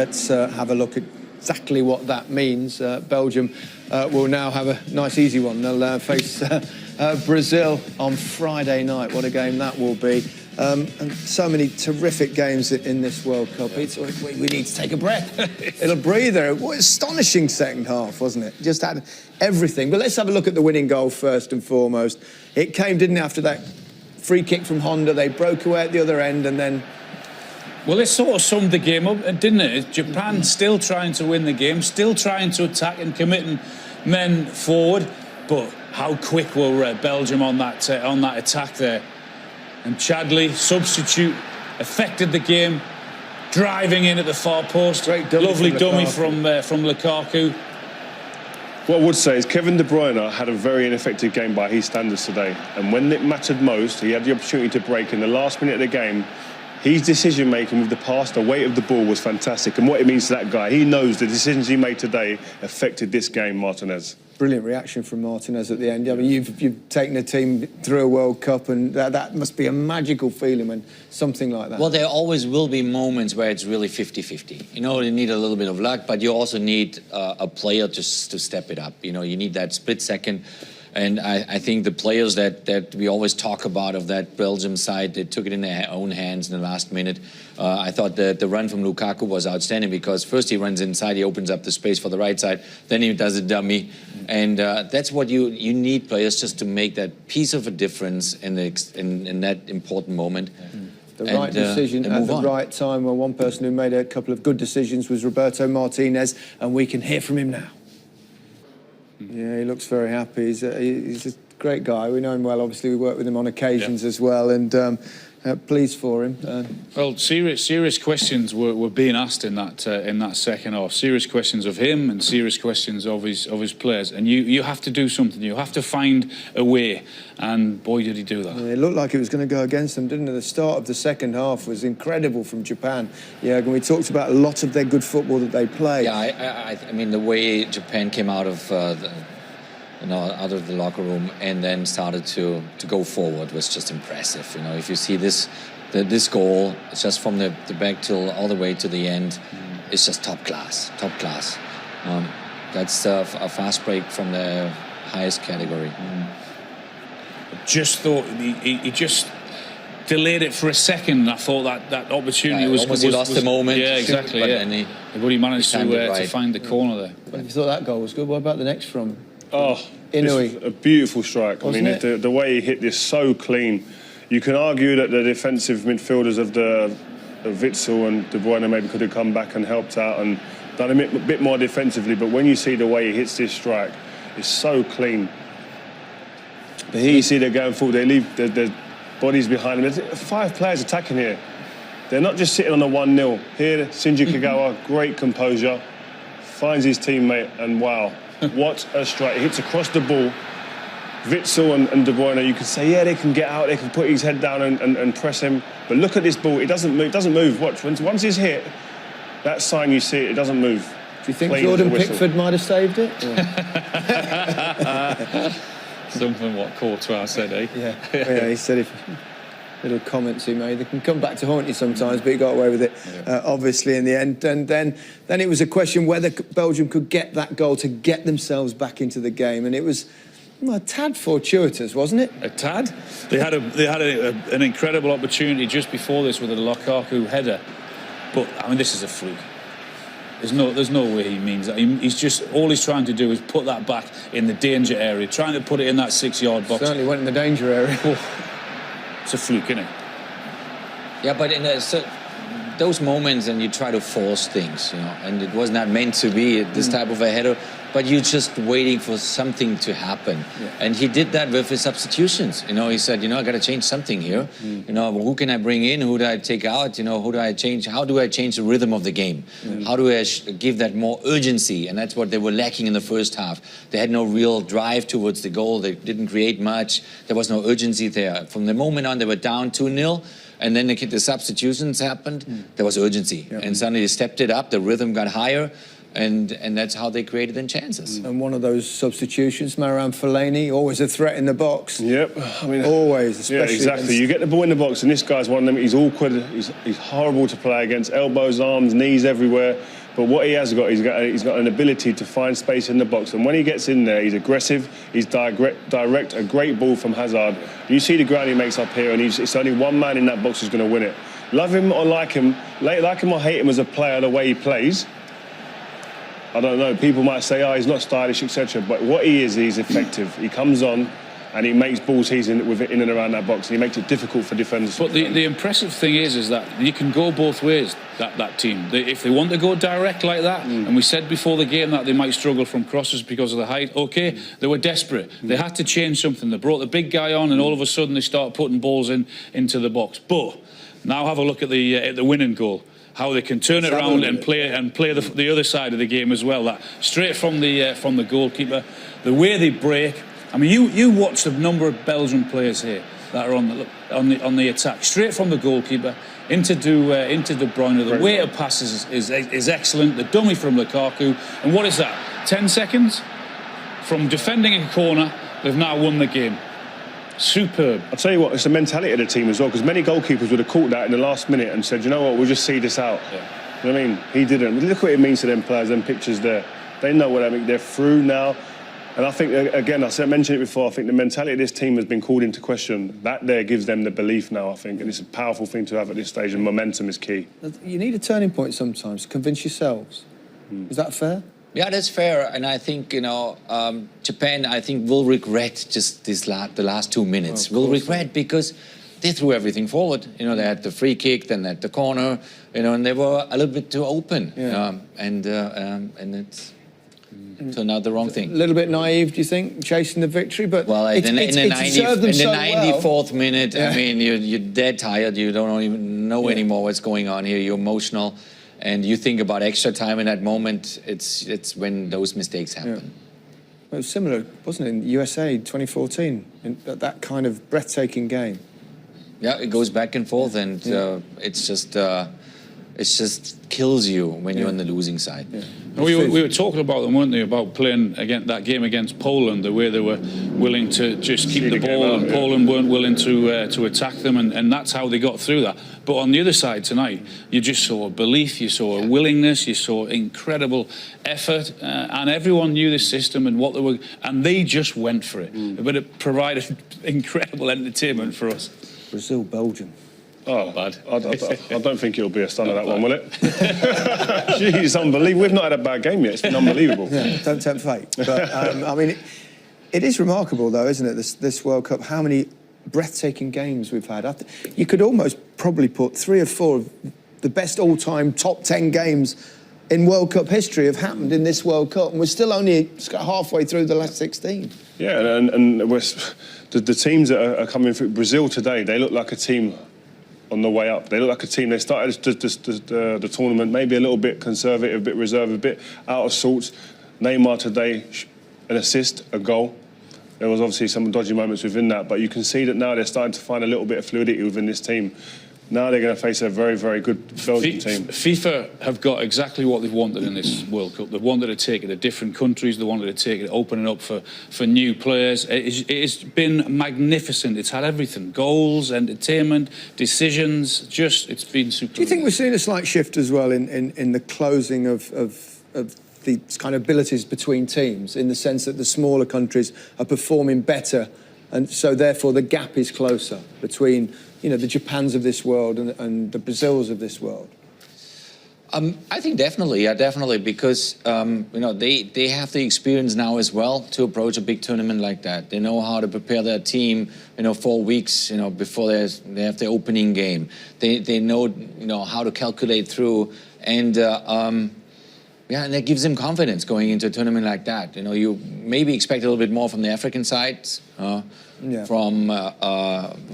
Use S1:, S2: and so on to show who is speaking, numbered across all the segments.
S1: Let's have a look at exactly what that means. Belgium will now have a nice easy one. They'll face Brazil on Friday night. What a game that will be. And so many terrific games in this World Cup. We need to take a breath. It'll breather. What an astonishing second half, wasn't it? Just had everything. But let's have a look at the winning goal first and foremost. It came, didn't it, after that free kick from Honda. They broke away at the other end and then...
S2: Well, it sort of summed the game up, didn't it? Japan still trying to win the game, still trying to attack and committing men forward. But how quick were Belgium on that attack there? And Chadli, substitute, affected the game, driving in at the far post. Lovely dummy from Lukaku.
S3: What I would say is Kevin De Bruyne had a very ineffective game by his standards today. And when it mattered most, he had the opportunity to break in the last minute of the game. His decision-making with the pass, the weight of the ball was fantastic. And what it means to that guy, he knows the decisions he made today affected this game, Martinez.
S1: Brilliant reaction from Martinez at the end. I mean, you've taken a team through a World Cup, and that must be a magical feeling when something like that...
S4: Well, there always will be moments where it's really 50-50. You know, you need a little bit of luck, but you also need a player just to step it up. You know, you need that split second. And I think the players that we always talk about of that Belgium side, they took it in their own hands in the last minute. I thought the run from Lukaku was outstanding because first he runs inside, he opens up the space for the right side, then he does a dummy. And that's what you need players just to make that piece of a difference in that important moment.
S1: The right decision at the right time. Well, one person who made a couple of good decisions was Roberto Martinez, and we can hear from him now. Yeah, he looks very happy. He's a great guy. We know him well. Obviously, we work with him on occasions as well, and pleased for him.
S2: Well, serious questions were being asked in that second half. Serious questions of him and serious questions of his players. And you have to do something. You have to find a way. And boy, did he do that.
S1: Yeah, it looked like it was going to go against them, didn't it? The start of the second half was incredible from Japan. Yeah, and we talked about a lot of their good football that they play.
S4: Yeah, I mean, the way Japan came out of out of the locker room and then started to go forward was just impressive. You know, if you see this goal, it's just from the back till all the way to the end, it's just top class. That's a fast break from the highest category.
S2: Just thought he just delayed it for a second. I thought that opportunity was
S4: almost he lost the moment.
S2: Yeah, exactly. But he managed to find the corner there.
S1: But if you thought that goal was good, what about the next from?
S3: Oh, Inouye. A beautiful strike.
S1: Wasn't
S3: I mean, the way he hit this so clean. You can argue that the defensive midfielders of Witsel and De Bruyne maybe could have come back and helped out and done a bit more defensively. But when you see the way he hits this strike, it's so clean. But here you see they're going forward. They leave their bodies behind them. There's 5 players attacking here. They're not just sitting on a 1-0. Here, Shinji Kagawa, great composure, finds his teammate, and wow. What a strike. He hits across the ball. Witsel and De Bruyne, you could say, yeah, they can get out, they can put his head down and press him. But look at this ball, it doesn't move. Watch, once he's hit, that sign you see, it doesn't move.
S1: Do you think Jordan Pickford might have saved it?
S2: Something what Courtois said, eh?
S1: Yeah, he said little comments he made. They can come back to haunt you sometimes, but he got away with it, obviously, in the end. And then it was a question whether Belgium could get that goal to get themselves back into the game. And it was a tad fortuitous, wasn't it?
S2: A tad. They had an incredible opportunity just before this with a Lukaku header. But, I mean, this is a fluke. There's no way he means that. He's just, all he's trying to do is put that back in the danger area, trying to put it in that 6-yard box.
S1: Certainly went in the danger area.
S2: It's a fluke, isn't it?
S4: Yeah, but in those moments, and you try to force things, you know, and it was not meant to be this type of a header, but you're just waiting for something to happen. Yeah. And he did that with his substitutions. You know, he said, you know, I got to change something here. You know, who can I bring in? Who do I take out? You know, who do I change? How do I change the rhythm of the game? How do I give that more urgency? And that's what they were lacking in the first half. They had no real drive towards the goal. They didn't create much. There was no urgency there. From the moment on, they were down 2-0. And then the substitutions happened, there was urgency. And suddenly they stepped it up, the rhythm got higher. and that's how they created their chances.
S1: And one of those substitutions, Marouane Fellaini, always a threat in the box.
S3: Yep, I mean,
S1: always, especially.
S3: Yeah, exactly. You get the ball in the box, and this guy's one of them. He's awkward. He's horrible to play against. Elbows, arms, knees everywhere. But what he has got, he's got an ability to find space in the box. And when he gets in there, he's aggressive. He's direct. A great ball from Hazard. You see the ground he makes up here, and it's only one man in that box who's going to win it. Love him or like him or hate him as a player, the way he plays. I don't know. People might say, "Oh, he's not stylish, etc." But what he is, he's effective. He comes on, and he makes balls in and around that box. And he makes it difficult for defenders.
S2: But the impressive thing is that you can go both ways. That team, if they want to go direct like that, and we said before the game that they might struggle from crosses because of the height. Okay, they were desperate. They had to change something. They brought the big guy on, and all of a sudden they start putting balls into the box. But now have a look at the winning goal. How they can turn it around and play the other side of the game as well. That straight from the goalkeeper, the way they break. I mean, you watched a number of Belgian players here that are on the attack, straight from the goalkeeper into De Bruyne. The way it passes is excellent. The dummy from Lukaku, and what is that? 10 seconds from defending a corner, they've now won the game. Superb.
S3: I'll tell you what, it's the mentality of the team as well, because many goalkeepers would have caught that in the last minute and said, you know what, we'll just see this out. Yeah. You know what I mean? He didn't. Look what it means to them players, them pictures there. They know what I mean. They're through now. And I think, again, I mentioned it before, I think the mentality of this team has been called into question. That there gives them the belief now, I think, and it's a powerful thing to have at this stage, and momentum is key.
S1: You need a turning point sometimes to convince yourselves. Is that fair?
S4: Yeah, that's fair, and I think Japan, I think, will regret just the last 2 minutes. Will regret because they threw everything forward. They had the free kick, then at the corner, and they were a little bit too open, and it's turned out the wrong thing.
S1: A little bit naive, do you think, chasing the victory? But
S4: well, in the 94th minute,
S1: yeah.
S4: I mean, you're dead tired. You don't even know anymore what's going on here. You're emotional. And you think about extra time in that moment, it's when those mistakes happen.
S1: Yeah. It was similar, wasn't it, in USA 2014, that kind of breathtaking game.
S4: Yeah, it goes back and forth, and it's just kills you when you're on the losing side. Yeah.
S2: We were talking about them, weren't we, about playing that game against Poland, the way they were willing to just keep the ball, and Poland weren't willing to attack them, and that's how they got through that. But on the other side tonight, you just saw a belief, you saw a willingness, you saw incredible effort, and everyone knew the system and what they were, and they just went for it. But it provided incredible entertainment for us.
S1: Brazil, Belgium.
S3: Oh, bad. I don't think it'll be a stunner, that one, will it? Jeez, unbelievable. We've not had a bad game yet. It's been unbelievable.
S1: Yeah, don't tempt fate. But, I mean, it is remarkable, though, isn't it, this World Cup, how many breathtaking games we've had. You could almost probably put 3 or 4 of the best all-time top 10 games in World Cup history have happened in this World Cup, and we're still only halfway through the last 16. Yeah,
S3: and the teams that are coming through, Brazil today, they look like a team on the way up. They look like a team. They started the tournament maybe a little bit conservative, a bit reserved, a bit out of sorts. Neymar today, an assist, a goal. There was obviously some dodgy moments within that, but you can see that now they're starting to find a little bit of fluidity within this team. Now they're going to face a very, very good Belgian team. FIFA have got exactly what they've wanted in this World Cup. They've wanted to take it to different countries. They wanted to take it, opening up for new players. It's been magnificent. It's had everything. Goals, entertainment, decisions. It's been super.
S1: Do you think we're seeing a slight shift as well in the closing of the kind of abilities between teams, in the sense that the smaller countries are performing better, and so therefore the gap is closer between the Japans of this world and the Brazils of this world?
S4: I think definitely, because they have the experience now as well to approach a big tournament like that. They know how to prepare their team, 4 weeks, before they have the opening game. They know how to calculate through, and and that gives them confidence going into a tournament like that. You maybe expect a little bit more from the African side. From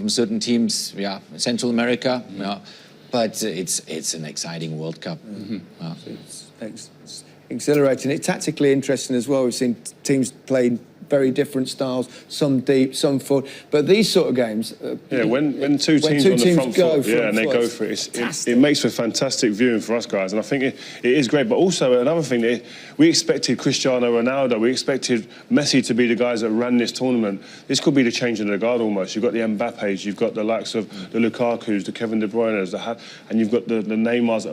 S4: certain teams, Central America, but it's an exciting World Cup.
S1: It's exhilarating. It's tactically interesting as well. We've seen teams playing very different styles, some deep, some forward. But these sort of games...
S3: when two teams on the front foot, and they go for it, it makes for fantastic viewing for us guys. And I think it is great. But also another thing, we expected Cristiano Ronaldo, we expected Messi to be the guys that ran this tournament. This could be the change in the guard almost. You've got the Mbappes, you've got the likes of the Lukakus, the Kevin De Bruyne's, and you've got the Neymars.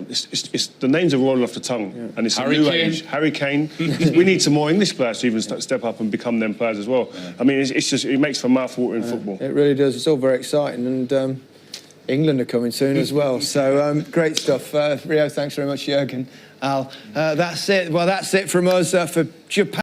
S3: It's the names are rolling off the tongue, and it's a new age. Harry Kane. We need some more English players to even step up and become them players as well. I mean, it makes for mouth-watering football.
S1: It really does. It's all very exciting, and England are coming soon as well. So great stuff. Rio, thanks very much, Jürgen. Al, that's it. Well, that's it from us for Japan.